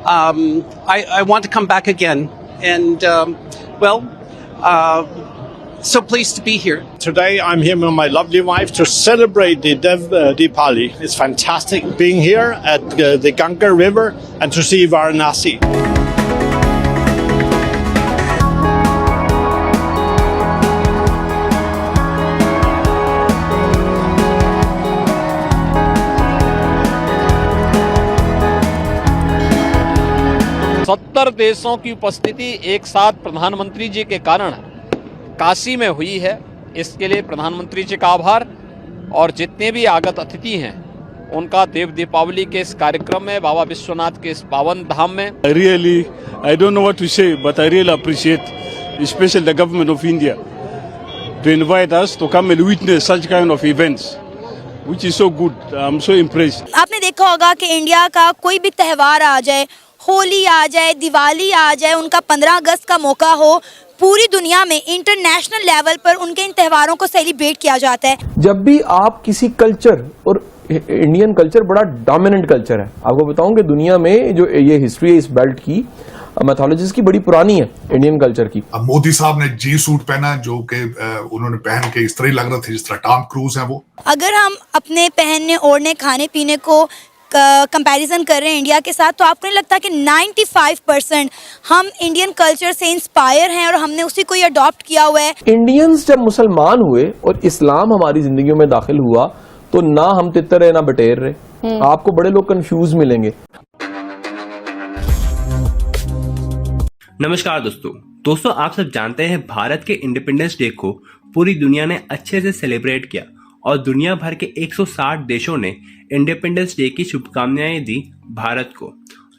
I want to come back again, and uh, so pleased to be here. Today I'm here with my lovely wife to celebrate the Diwali. It's fantastic being here at the Ganga River and to see Varanasi. सत्तर देशों की उपस्थिति एक साथ प्रधानमंत्री जी के कारण काशी में हुई है। इसके लिए प्रधानमंत्री जी का आभार और जितने भी आगत अतिथि हैं उनका देव दीपावली के इस कार्यक्रम में बाबा विश्वनाथ के इस पावन धाम में I don't know what to say, but I really appreciate, especially the government of India, to invite us to come and witness such kind of events, which is so good. I'm so impressed. आपने देखा होगा कि India का कोई भी त्यौहार आ जाए, होली आ जाए, दिवाली आ जाए, उनका 15 अगस्त का मौका हो, पूरी दुनिया में इंटरनेशनल लेवल पर उनके इन त्योहारों को सेलिब्रेट किया जाता है। जब भी आप किसी कल्चर, और इंडियन कल्चर बड़ा डोमिनेंट कल्चर है, आपको बताऊं कि दुनिया में जो ये हिस्ट्री है इस बेल्ट की, मैथोलॉजीज की बड़ी पुरानी है इंडियन कल्चर की। अब मोदी साहब ने जी सूट पहना जो कि उन्होंने पहन के इस तरह लग रहा था जिस तरह टॉम क्रूज है वो। अगर हम अपने पहनने ओढ़ने खाने पीने को कंपैरिजन कर रहे हैं इंडिया के साथ, तो आपको नहीं लगता कि 95% हम इंडियन कल्चर से इंस्पायर हैं और हमने उसी को ही अडॉप्ट किया हुआ है। इंडियंस जब मुसलमान हुए और इस्लाम हमारी जिंदगियों में दाखिल हुआ तो ना हम तितर रहे ना बटेर रहे। आपको बड़े लोग कंफ्यूज मिलेंगे। नमस्कार दोस्तों आप सब जानते हैं भारत के इंडिपेंडेंस डे को पूरी दुनिया ने अच्छे से सेलिब्रेट किया और दुनिया भर के 160 देशों ने इंडिपेंडेंस डे की शुभकामनाएं दी भारत को।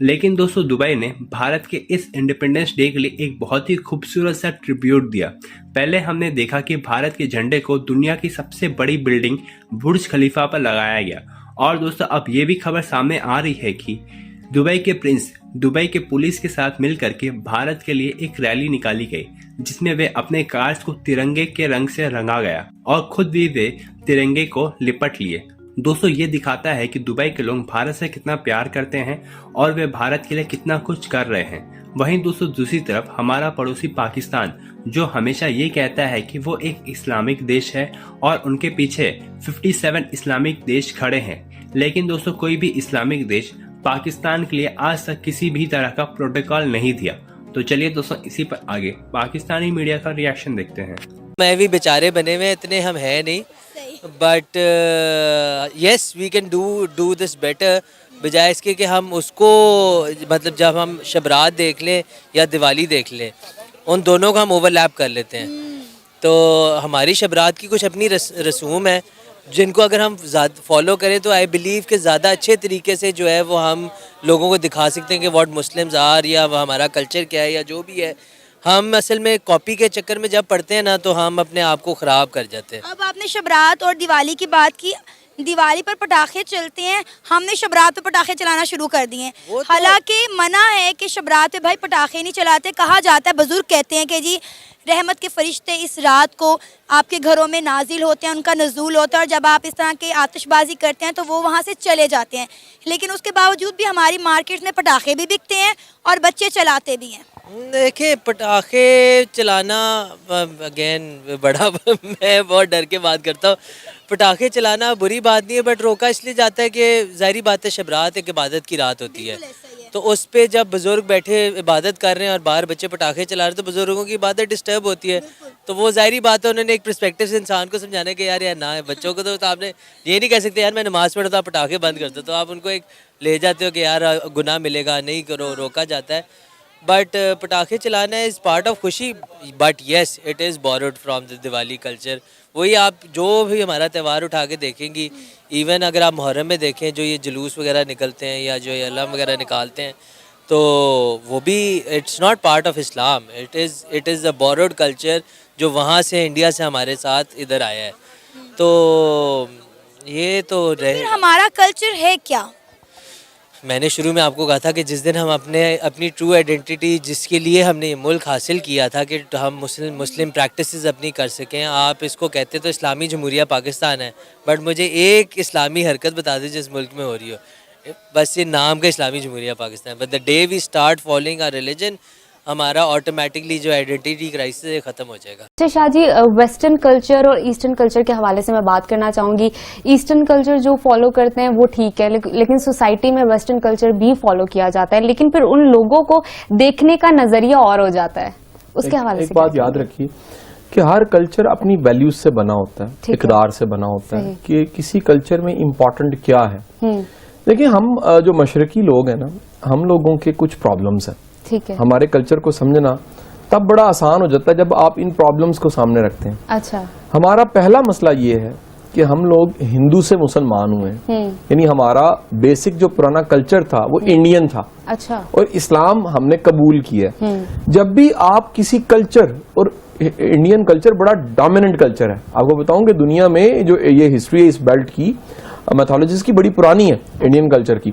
लेकिन दोस्तों दुबई ने भारत के इस इंडिपेंडेंस डे के लिए एक बहुत ही खूबसूरत सा ट्रिब्यूट दिया। पहले हमने देखा कि भारत के झंडे को दुनिया की सबसे बड़ी बिल्डिंग बुर्ज खलीफा पर लगाया गया और दोस्तों अब ये भी खबर सामने आ रही है कि दुबई के प्रिंस दुबई के पुलिस के साथ मिलकर के भारत के लिए एक रैली निकाली गई जिसमें वे अपने कार्स को तिरंगे के रंग से रंगा गया और खुद भी वे तिरंगे को लिपट लिए। दोस्तों ये दिखाता है कि दुबई के लोग भारत से कितना प्यार करते हैं और वे भारत के लिए कितना कुछ कर रहे हैं। वहीं दोस्तों दूसरी तरफ हमारा पड़ोसी पाकिस्तान जो हमेशा ये कहता है कि वो एक इस्लामिक देश है और उनके पीछे 57 इस्लामिक देश खड़े हैं, लेकिन दोस्तों कोई भी इस्लामिक देश पाकिस्तान के लिए आज तक किसी भी तरह का प्रोटोकॉल नहीं दिया। तो चलिए दोस्तों इसी पर आगे पाकिस्तानी मीडिया का रिएक्शन देखते हैं। मैं भी बेचारे बने हुए इतने हम हैं नहीं, but yes we can do this better, बजाय इसके कि हम उसको मतलब जब हम शबरात देख लें या दिवाली देख लें उन दोनों का हम ओवरलैप कर लेते हैं। तो हमारी शबरात की कुछ अपनी रसूम है जिनको अगर हम फॉलो करें तो आई बिलीव कि ज़्यादा अच्छे तरीके से जो है वो हम लोगों को दिखा सकते हैं कि व्हाट मुस्लिम्स आर या हमारा कल्चर क्या है या जो भी है। हम असल में कॉपी के चक्कर में जब पढ़ते हैं ना तो हम अपने आप को ख़राब कर जाते हैं। अब आपने शबरात और दिवाली की बात की, दिवाली पर पटाखे चलते हैं, हमने शबरात पे पटाखे चलाना शुरू कर दिए हैं। हालांकि मना है कि शबरात पे भाई पटाखे नहीं चलाते। कहा जाता है, बुजुर्ग कहते हैं कि जी रहमत के फरिश्ते इस रात को आपके घरों में नाजिल होते हैं, उनका नज़ूल होता है और जब आप इस तरह की आतिशबाजी करते हैं तो वो वहाँ से चले जाते हैं। लेकिन उसके बावजूद भी हमारी मार्केट में पटाखे भी बिकते हैं और बच्चे चलाते भी हैं। देखिए पटाखे चलाना अगेन बड़ा मैं बहुत डर के बात करता हूँ। पटाखे चलाना बुरी बात नहीं है, बट रोका इसलिए जाता है कि ज़ाहिरी बात है शबरात एक इबादत की रात होती है, तो उस पे जब बुज़ुर्ग बैठे इबादत कर रहे हैं और बाहर बच्चे पटाखे चला रहे हैं तो बुज़ुर्गों की इबादत डिस्टर्ब होती है। तो वो ज़ाहिरी बात है उन्होंने एक पर्सपेक्टिव से इंसान को समझाने के यार ना है बच्चों को, तो आपने ये नहीं कह सकते यार मैं नमाज़ पढ़ता हूँ पटाखे बंद कर दो, तो आप उनको एक ले जाते हो कि यार गुनाह मिलेगा, नहीं करो, रोका जाता है। बट पटाखे चलाना इज़ पार्ट ऑफ खुशी, but yes it is borrowed from the Diwali culture. वही आप जो भी हमारा त्यौहार उठा के देखेंगी, इवन अगर आप मुहर्रम में देखें जो ये जुलूस वगैरह निकलते हैं या जो ये अलम वगैरह निकालते हैं, तो वो भी it's not part of Islam, it is a borrowed culture जो वहाँ से इंडिया से हमारे साथ इधर आया है। तो ये तो रहे। हमारा कल्चर है क्या? मैंने शुरू में आपको कहा था कि जिस दिन हम अपनी ट्रू आइडेंटिटी जिसके लिए हमने ये मुल्क हासिल किया था कि हम मुस्लिम प्रैक्टिसेस अपनी कर सकें, आप इसको कहते तो इस्लामी जमहूरिया पाकिस्तान है, बट मुझे एक इस्लामी हरकत बता दीजिए जिस मुल्क में हो रही हो। बस ये नाम का इस्लामी जमहूरिया Pakistan, but the day we start following our religion, हमारा ऑटोमेटिकली जो आइडेंटिटी क्राइसिस है खत्म हो जाएगा। अच्छा शाह जी, वेस्टर्न कल्चर और ईस्टर्न कल्चर के हवाले से मैं बात करना चाहूंगी। ईस्टर्न कल्चर जो फॉलो करते हैं वो ठीक है, लेकिन सोसाइटी में वेस्टर्न कल्चर भी फॉलो किया जाता है, लेकिन फिर उन लोगों को देखने का नजरिया और हो जाता है, उसके हवाले से एक बात याद रखिए कि हर कल्चर अपनी वैल्यूज से बना होता है, इकरार से बना होता है कि किसी कल्चर में इम्पोर्टेंट क्या है। देखिए, हम जो मशरकी लोग हैं ना, हम लोगों के कुछ प्रॉब्लम्स हैं, ठीक है, हमारे कल्चर को समझना तब बड़ा आसान हो जाता है जब आप इन प्रॉब्लम्स को सामने रखते हैं। अच्छा, हमारा पहला मसला ये है कि हम लोग हिंदू से मुसलमान हुए, यानी हमारा बेसिक जो पुराना कल्चर था वो इंडियन था। अच्छा, और इस्लाम हमने कबूल किया। जब भी आप किसी कल्चर, और इंडियन कल्चर बड़ा डोमिनेंट कल्चर है, आपको बताऊं कि दुनिया में जो ये हिस्ट्री है इस बेल्ट की, मैथोलॉजीज की बड़ी पुरानी है इंडियन कल्चर की।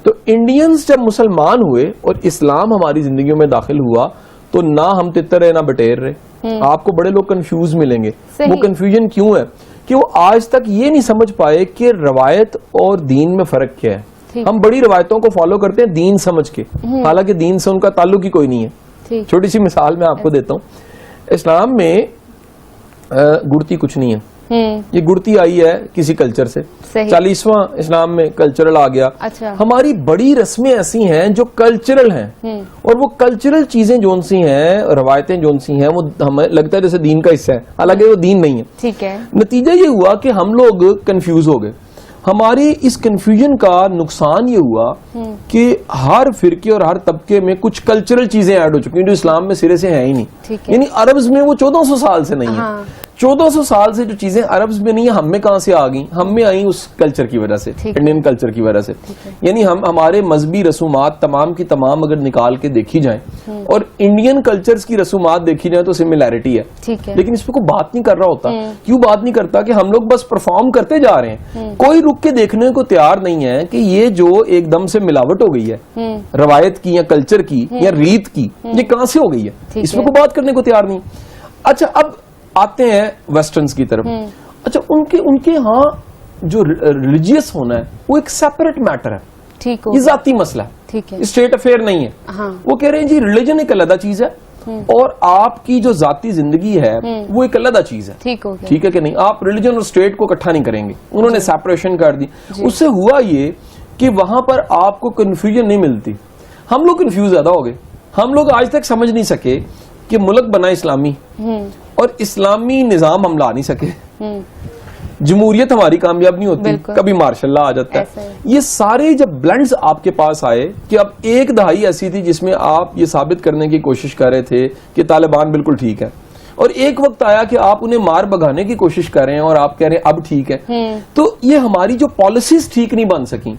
तो इंडियंस जब मुसलमान हुए और इस्लाम हमारी जिंदगियों में दाखिल हुआ तो ना हम तितर रहे ना बटेर रहे। आपको बड़े लोग कंफ्यूज मिलेंगे। वो कंफ्यूजन क्यों है कि वो आज तक ये नहीं समझ पाए कि रवायत और दीन में फर्क क्या है। हम बड़ी रवायतों को फॉलो करते हैं दीन समझ के, हालांकि दीन से उनका ताल्लुक ही कोई नहीं है। छोटी सी मिसाल मैं आपको देता हूँ। इस्लाम में गुड़ती कुछ नहीं है, ये गुड़ती आई है किसी कल्चर से। 40वां इस्लाम में कल्चरल आ गया। अच्छा। हमारी बड़ी रस्में ऐसी हैं जो कल्चरल हैं, और वो कल्चरल चीजें जोन सी हैं, रवायतें जोन सी हैं, वो हमें लगता है जैसे दीन का हिस्सा है, हालांकि वो दीन नहीं है। ठीक है। नतीजा ये हुआ कि हम लोग कंफ्यूज हो गए। हमारी इस कंफ्यूजन का नुकसान ये हुआ कि हर फिरके और हर तबके में कुछ कल्चरल चीजें ऐड हो चुकी हैं जो इस्लाम में सिरे से है ही नहीं। यानी अरब्स में वो 1400 साल से नहीं है। 1400 साल से जो चीजें अरब्स में नहीं है, हम में कहां से आ गई? हम में आई उस कल्चर की वजह से, इंडियन कल्चर की वजह से। यानी हमारे मजहबी रसूमात तमाम की तमाम अगर निकाल के देखी जाएं और इंडियन कल्चर्स की रसूमात देखी जाए तो सिमिलैरिटी है, लेकिन इस पे कोई बात नहीं कर रहा होता। क्यों बात नहीं करता? कि हम लोग बस परफॉर्म करते जा रहे हैं, कोई रुक के देखने को तैयार नहीं है कि ये जो एकदम से मिलावट हो गई है रवायत की या कल्चर की या रीत की, ये कहां से हो गई है, इस पे कोई बात करने को तैयार नहीं। अच्छा, अब आते हैं वेस्टर्न्स की तरफ। अच्छा, उनके यहाँ जो रिलीजियस होना है वो एक सेपरेट मैटर है, ठीक ये जाती मसला है, ठीक है, स्टेट अफेयर नहीं है। वो कह रहे हैं जी रिलीजन एक अलग चीज है और आपकी जो जाती जिंदगी है वो एक अलग चीज है। ठीक है कि नहीं? आप रिलीजन और स्टेट को इकट्ठा नहीं करेंगे, उन्होंने सेपरेशन कर दी। उससे हुआ ये कि वहां पर आपको कंफ्यूजन नहीं मिलती। हम लोग कंफ्यूज ज्यादा हो गए। हम लोग आज तक समझ नहीं सके कि मुल्क बना इस्लामी और इस्लामी निजाम हम ला नहीं सके। जमहूरियत हमारी कामयाब नहीं होती, कभी मार्शल लॉ आ जाता है। ये सारे जब ब्लेंड्स आपके पास आए कि अब एक दहाई ऐसी थी जिसमें आप ये साबित करने की कोशिश कर रहे थे कि तालिबान बिल्कुल ठीक है, और एक वक्त आया कि आप उन्हें मार भगाने की कोशिश कर रहे हैं और आप कह रहे हैं अब ठीक है। तो ये हमारी जो पॉलिसीज ठीक नहीं बन सकी।